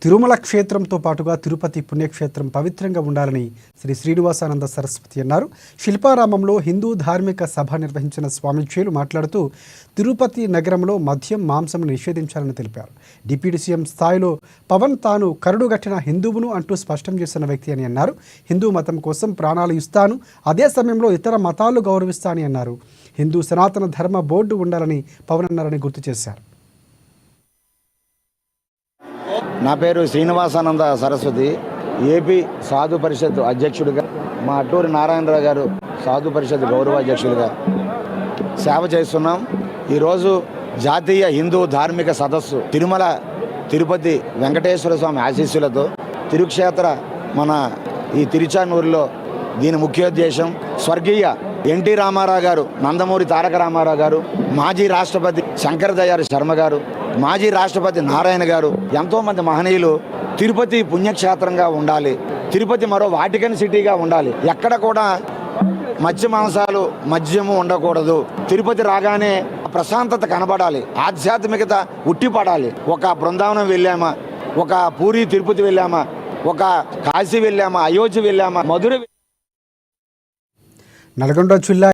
తిరుమల క్షేత్రంతో పాటుగా తిరుపతి పుణ్యక్షేత్రం పవిత్రంగా ఉండాలని శ్రీ శ్రీనివాసానంద సరస్వతి అన్నారు. శిల్పారామంలో హిందూ ధార్మిక సభ నిర్వహించిన స్వామీజీలు మాట్లాడుతూ తిరుపతి నగరంలో మద్యం మాంసం నిషేధించాలని తెలిపారు. డిప్యూటీ సీఎం స్థాయిలో పవన్ తాను కరుడుగట్టిన హిందువును అంటూ స్పష్టం చేసిన వ్యక్తి అని అన్నారు. హిందూ మతం కోసం ప్రాణాలు ఇస్తాను, అదే సమయంలో ఇతర మతాలు గౌరవిస్తానని అన్నారు. హిందూ సనాతన ధర్మ బోర్డు ఉండాలని పవన్ అన్నారని గుర్తు చేశారు. నా పేరు శ్రీనివాసానంద సరస్వతి. ఏపీ సాధు పరిషత్ అధ్యక్షుడిగా, మా అట్టూరి నారాయణరావు గారు సాధు పరిషత్ గౌరవ అధ్యక్షుడిగా సేవ చేస్తున్నాం. ఈరోజు జాతీయ హిందూ ధార్మిక సదస్సు తిరుమల తిరుపతి వెంకటేశ్వర స్వామి ఆశీస్సులతో తిరుక్షేత్ర మన ఈ తిరుచానూరులో దీని ముఖ్యోద్దేశం స్వర్గీయ ఎన్టీ రామారావు గారు, నందమూరి తారక రామారావు గారు, మాజీ రాష్ట్రపతి శంకర్ దయాళ్ శర్మ గారు, మాజీ రాష్ట్రపతి నారాయణ గారు, ఎంతోమంది మహనీయులు తిరుపతి పుణ్యక్షేత్రంగా ఉండాలి, తిరుపతి మరో వాటికన్ సిటీగా ఉండాలి, ఎక్కడ కూడా మత్స్య మాంసాలు మద్యము ఉండకూడదు, తిరుపతి రాగానే ప్రశాంతత కనబడాలి, ఆధ్యాత్మికత ఉట్టిపడాలి. ఒక బృందావనం వెళ్ళామా, ఒక పూరి తిరుపతి వెళ్ళామా, ఒక కాశీ వెళ్ళామా, అయోధ్య వెళ్ళామా, మధుర. నల్గొండ జిల్లా